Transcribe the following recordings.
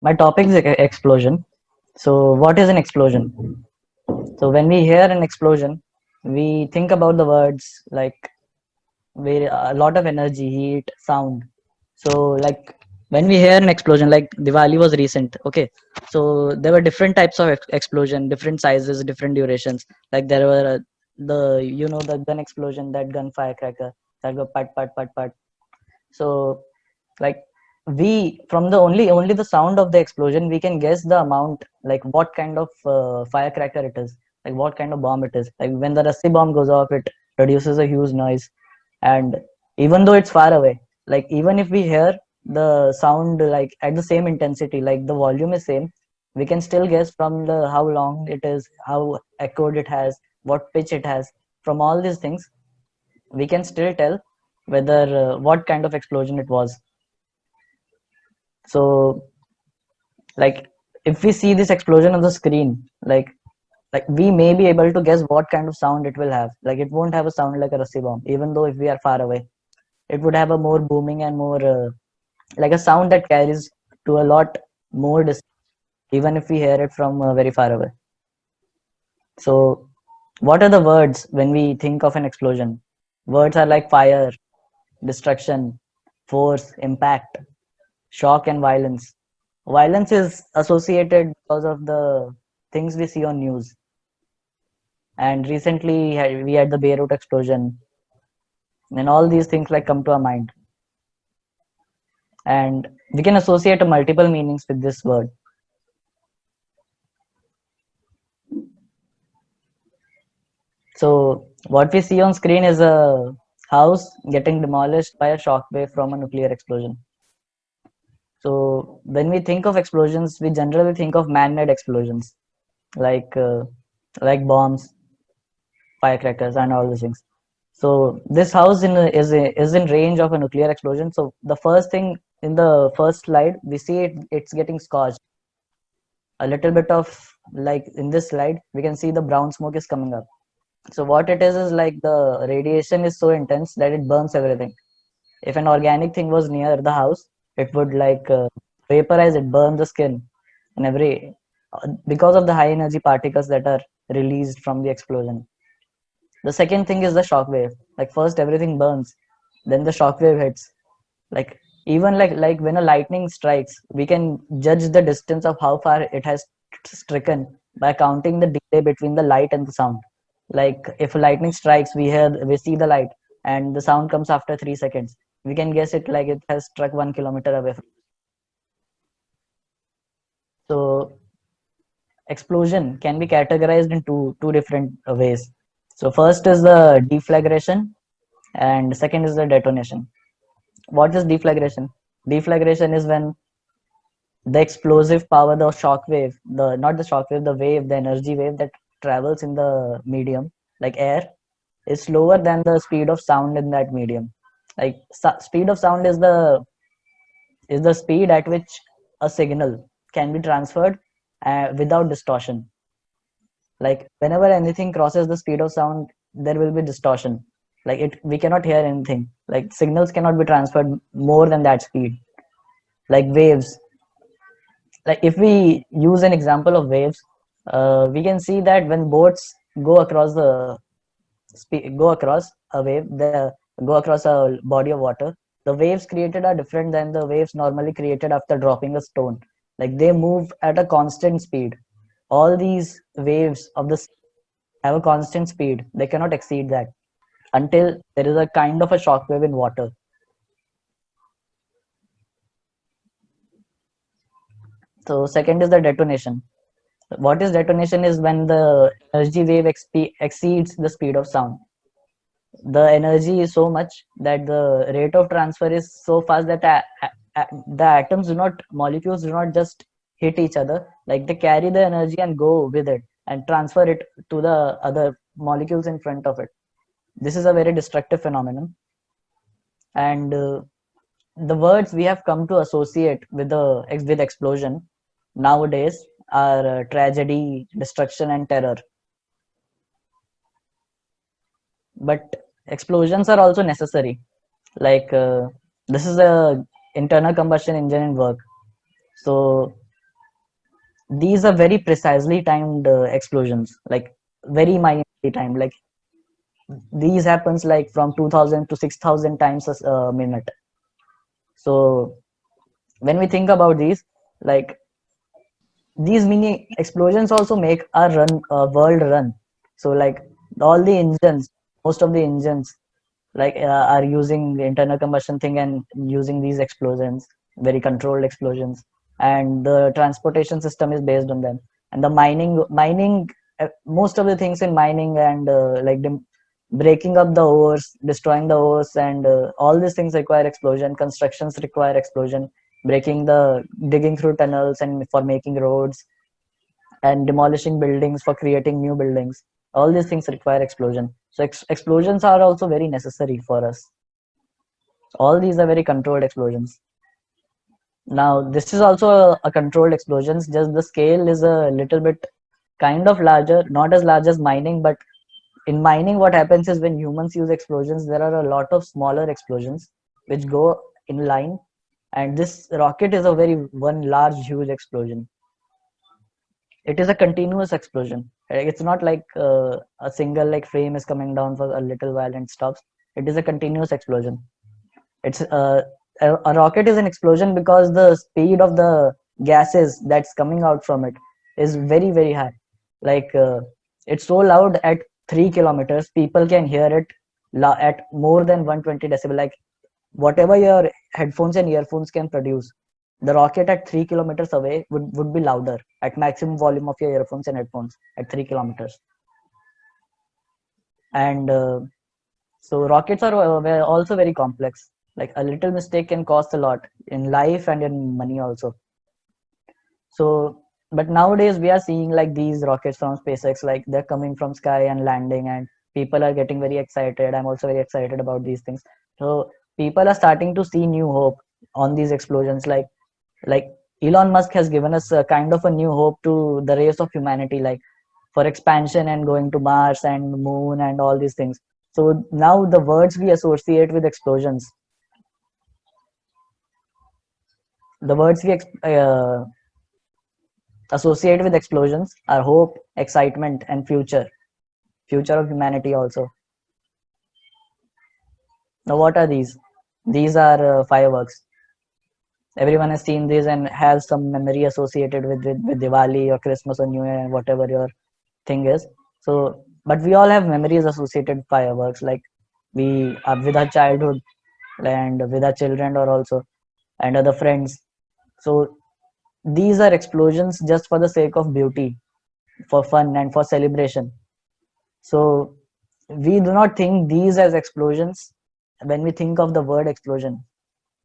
My topic is explosion. So, what is an explosion? So, when we hear an explosion, we think about the words like a lot of energy, heat, sound. So, like when we hear an explosion, like Diwali was recent, okay. So there were different types of explosion, different sizes, different durations. Like there were the gun explosion, that gun firecracker, that go pat pat pat pat. So like we from the only the sound of the explosion we can guess the amount, like what kind of firecracker it is, like what kind of bomb it is. Like when the rusty bomb goes off, it produces a huge noise. And even though it's far away, like even if we hear the sound like at the same intensity, like the volume is same, we can still guess from the how long it is, how echoed it has, what pitch it has. From all these things we can still tell whether what kind of explosion it was. So like if we see this explosion on the screen, like we may be able to guess what kind of sound it will have. Like it won't have a sound like a rusty bomb, even though if we are far away it would have a more booming and more like a sound that carries to a lot more distance, even if we hear it from very far away. So what are the words when we think of an explosion? Words are like fire, destruction, force, impact, shock, and violence. Violence is associated because of the things we see on news. And recently we had the Beirut explosion, and all these things like come to our mind. And we can associate multiple meanings with this word. So what we see on screen is a house getting demolished by a shock wave from a nuclear explosion. So when we think of explosions, we generally think of man-made explosions, like uh, like bombs, firecrackers, and all these things. So this house is in range of a nuclear explosion. So the first thing in the first slide, we see it's getting scorched. A little bit of, like in this slide, we can see the brown smoke is coming up. So what it is like the radiation is so intense that it burns everything. If an organic thing was near the house, it would vaporize it, burn the skin, and because of the high energy particles that are released from the explosion. The second thing is the shock wave. Like first everything burns, then the shock wave hits. Like even like when a lightning strikes, we can judge the distance of how far it has stricken by counting the delay between the light and the sound. Like if lightning strikes, we see the light, and the sound comes after 3 seconds. We can guess it like it has struck 1 kilometer away. So explosion can be categorized in two different ways. So first is the deflagration, and second is the detonation. What is deflagration? Deflagration is when the explosive power, the shock wave, the not the shock wave, the wave, the energy wave that travels in the medium, like air, is slower than the speed of sound in that medium. Like speed of sound is the speed at which a signal can be transferred without distortion. Like whenever anything crosses the speed of sound, there will be distortion. Like we cannot hear anything. Like signals cannot be transferred more than that speed. Like waves, like if we use an example of waves, we can see that when boats go across go across a wave, go across a body of water, the waves created are different than the waves normally created after dropping a stone. Like they move at a constant speed. All these waves of the sea have a constant speed. They cannot exceed that until there is a kind of a shock wave in water. So second is the detonation. What is detonation is when the energy wave exceeds the speed of sound. The energy is so much that the rate of transfer is so fast that the atoms do not, molecules do not just hit each other. Like they carry the energy and go with it and transfer it to the other molecules in front of it. This is a very destructive phenomenon. And the words we have come to associate with with explosion nowadays are tragedy, destruction, and terror. But explosions are also necessary. Like this is a internal combustion engine in work. So these are very precisely timed explosions, like very minutely timed. Like these happens like from 2000 to 6000 times a minute. So when we think about these, like these mini explosions also make our world run. So like all the engines, most of the engines like are using the internal combustion thing and using these explosions, very controlled explosions, and the transportation system is based on them. And the mining most of the things in mining and like the breaking up the ores, destroying the ores, and all these things require explosion. Constructions require explosion, breaking the digging through tunnels and for making roads, and demolishing buildings for creating new buildings. All these things require explosion. So explosions are also very necessary for us. All these are very controlled explosions. Now this is also a controlled explosions, just the scale is a little bit kind of larger, not as large as mining, but in mining what happens is when humans use explosions, there are a lot of smaller explosions which go in line, and this rocket is a very one large huge explosion. It is a continuous explosion. It's not like a single like frame is coming down for a little while and stops. It is a continuous explosion. It's a rocket is an explosion because the speed of the gases that's coming out from it is very very high. Like it's so loud at 3 kilometers, people can hear it at more than 120 decibel. Like whatever your headphones and earphones can produce, the rocket at 3 kilometers away would be louder at maximum volume of your earphones and headphones at 3 kilometers. And so rockets are also very complex. Like a little mistake can cost a lot in life and in money also. So, but nowadays we are seeing like these rockets from SpaceX, like they're coming from sky and landing, and people are getting very excited. I'm also very excited about these things. So people are starting to see new hope on these explosions. Like Elon Musk has given us a kind of a new hope to the race of humanity, like for expansion and going to Mars and moon and all these things. So now the words we associate with explosions, the words we associate with explosions are hope, excitement, and future of humanity also. Now, what are these? These are fireworks. Everyone has seen these and has some memory associated with Diwali or Christmas or New Year and whatever your thing is. So, but we all have memories associated with fireworks, like we are with our childhood and with our children or also and other friends. So these are explosions just for the sake of beauty, for fun and for celebration. So we do not think these as explosions when we think of the word explosion,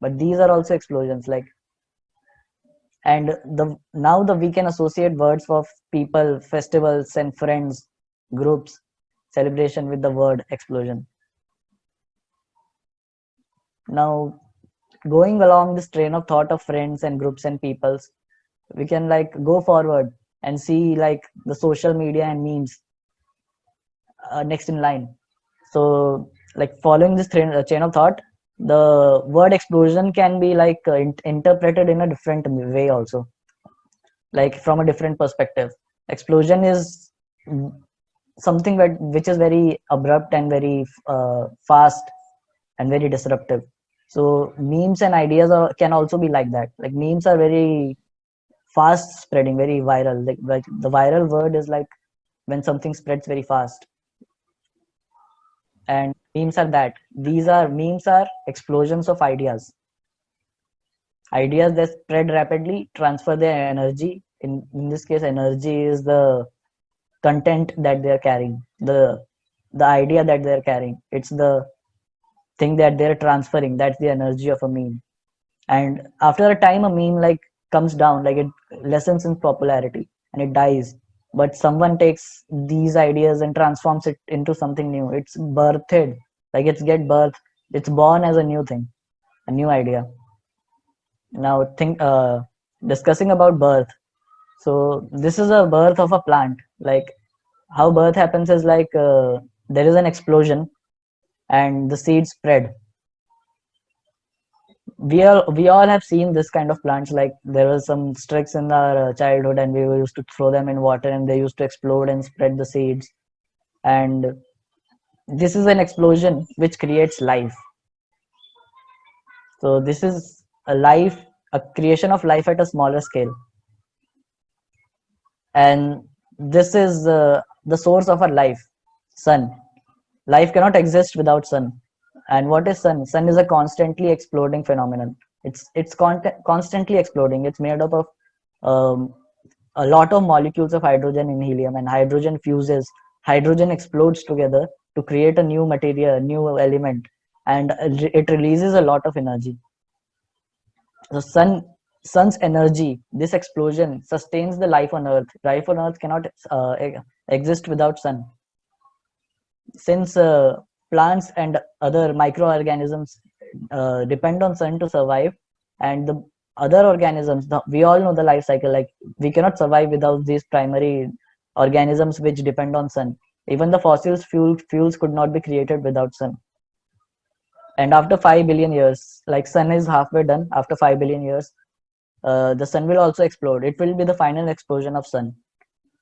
but these are also explosions. Like, and the now the we can associate words of people, festivals, and friends, groups, celebration with the word explosion. Now, going along this train of thought of friends and groups and peoples, we can like go forward and see like the social media and memes next in line. So like following this chain of thought, the word explosion can be like interpreted in a different way also, like from a different perspective. Explosion is something which is very abrupt and very fast and very disruptive. So memes and ideas can also be like that. Like memes are very fast spreading, very viral. Like the viral word is like when something spreads very fast. And memes are that. These are memes are explosions of ideas. Ideas that spread rapidly, transfer their energy. In this case, energy is the content that they're carrying, the idea that they're carrying. It's the thing that they're transferring. That's the energy of a meme. And after a time, a meme like comes down, like it lessens in popularity and it dies. But someone takes these ideas and transforms it into something new. It's birthed, like it's get birth. It's born as a new thing, a new idea. Now think discussing about birth. So this is a birth of a plant. Like how birth happens is like there is an explosion and the seeds spread. we all have seen this kind of plants. Like there was some strix in our childhood, and we used to throw them in water, and they used to explode and spread the seeds. And this is an explosion which creates life. So this is a creation of life at a smaller scale, and this is the source of our life, sun. Life cannot exist without sun. And what is sun? Sun is a constantly exploding phenomenon. It's constantly exploding. It's made up of um, a lot of molecules of hydrogen and helium, and hydrogen fuses. Hydrogen explodes together to create a new material, a new element, and it releases a lot of energy. The sun's energy, this explosion sustains the life on Earth. Life on Earth cannot exist without sun. Since plants and other microorganisms depend on sun to survive, and the other organisms, we all know the life cycle. Like we cannot survive without these primary organisms which depend on sun. Even the fuels could not be created without sun. And after 5 billion years, like sun is halfway done. After 5 billion years, the sun will also explode. It will be the final explosion of sun,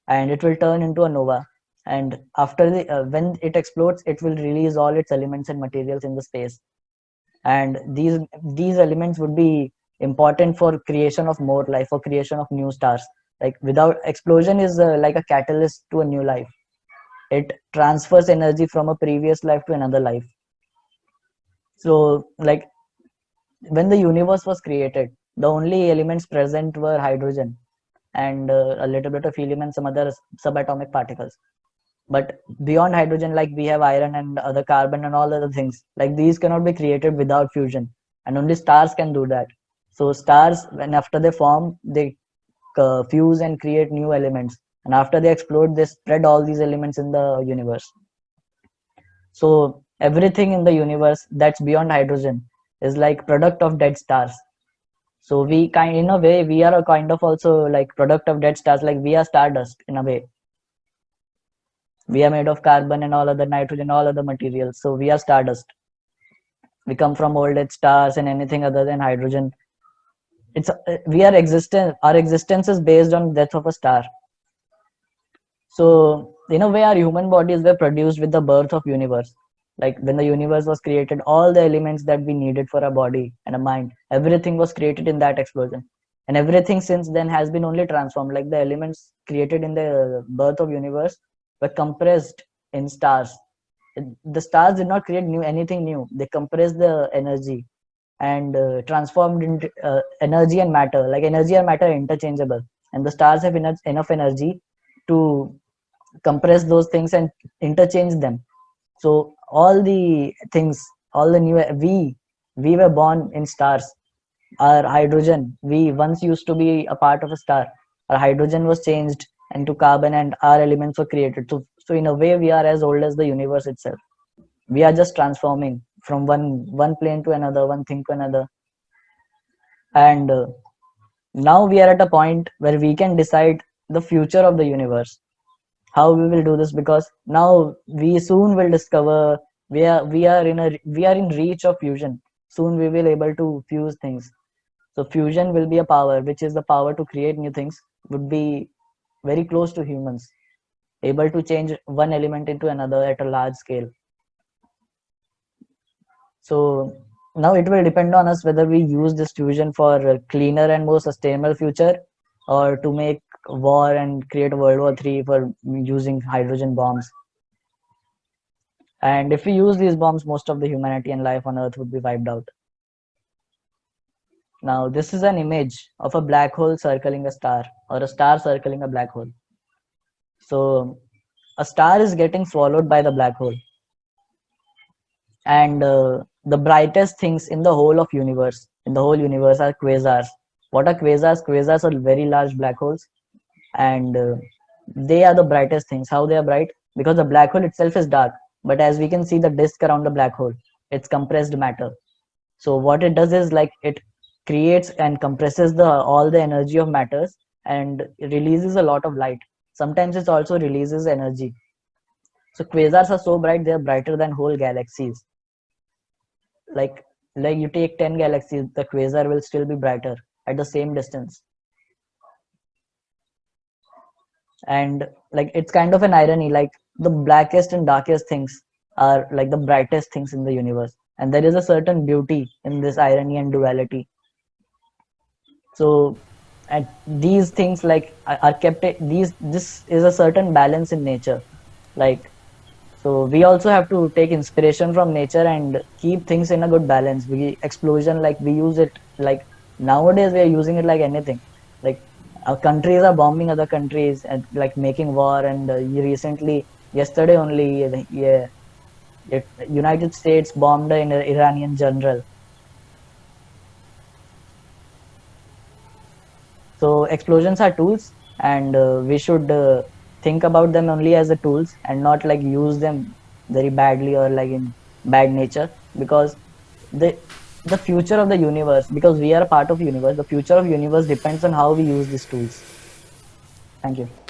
and it will turn into a nova. And after when it explodes, it will release all its elements and materials in the space. And these elements would be important for creation of more life, for creation of new stars. Like without explosion is like a catalyst to a new life. It transfers energy from a previous life to another life. So like when the universe was created, the only elements present were hydrogen and a little bit of helium and some other subatomic particles. But beyond hydrogen, like we have iron and other carbon and all other things, like these cannot be created without fusion, and only stars can do that. So stars, when after they form, they fuse and create new elements, and after they explode, they spread all these elements in the universe. So everything in the universe that's beyond hydrogen is like product of dead stars. So we kind, in a way, we are a kind of also like product of dead stars. Like we are stardust in a way. We are made of carbon and all other nitrogen, all other materials. So we are stardust. We come from old dead stars, and anything other than hydrogen. It's we are existent. Our existence is based on death of a star. So in a way, our human bodies were produced with the birth of universe. Like when the universe was created, all the elements that we needed for a body and a mind, everything was created in that explosion. And everything since then has been only transformed. Like the elements created in the birth of universe were compressed in stars. The stars did not create anything new. They compressed the energy and transformed into energy and matter. Like energy and matter are interchangeable, and the stars have enough energy to compress those things and interchange them. So all the things, all the new, we were born in stars. Our hydrogen, we once used to be a part of a star. Our hydrogen was changed into carbon, and our elements were created. So in a way, we are as old as the universe itself. We are just transforming from one plane to another, one thing to another. And now we are at a point where we can decide the future of the universe. How we will do this, because now we soon will discover we are in reach of fusion. Soon we will able to fuse things. So fusion will be a power, which is the power to create new things, would be very close to humans, able to change one element into another at a large scale. So now it will depend on us whether we use this fusion for a cleaner and more sustainable future, or to make war and create World War III for using hydrogen bombs. And if we use these bombs, most of the humanity and life on Earth would be wiped out. Now, this is an image of a black hole circling a star, or a star circling a black hole. So a star is getting swallowed by the black hole. And the brightest things in the whole universe are quasars. What are quasars? Quasars are very large black holes, and they are the brightest things. How they are bright? Because the black hole itself is dark, but as we can see the disk around the black hole, it's compressed matter. So what it does is like it creates and compresses all the energy of matters and releases a lot of light. Sometimes it also releases energy. So quasars are so bright, they are brighter than whole galaxies. Like Like you take 10 galaxies, the quasar will still be brighter at the same distance. And like it's kind of an irony, like the blackest and darkest things are like the brightest things in the universe, and there is a certain beauty in this irony and duality. So and these things like are kept these this is a certain balance in nature. Like so we also have to take inspiration from nature and keep things in a good balance. We explosion, like we use it like nowadays we are using it like anything. Like our countries are bombing other countries and like making war. And recently, yesterday only, yeah, United States bombed an Iranian general. So explosions are tools, and we should think about them only as the tools and not like use them very badly or like in bad nature. Because the the future of the universe, because we are a part of universe, the future of universe depends on how we use these tools. Thank you.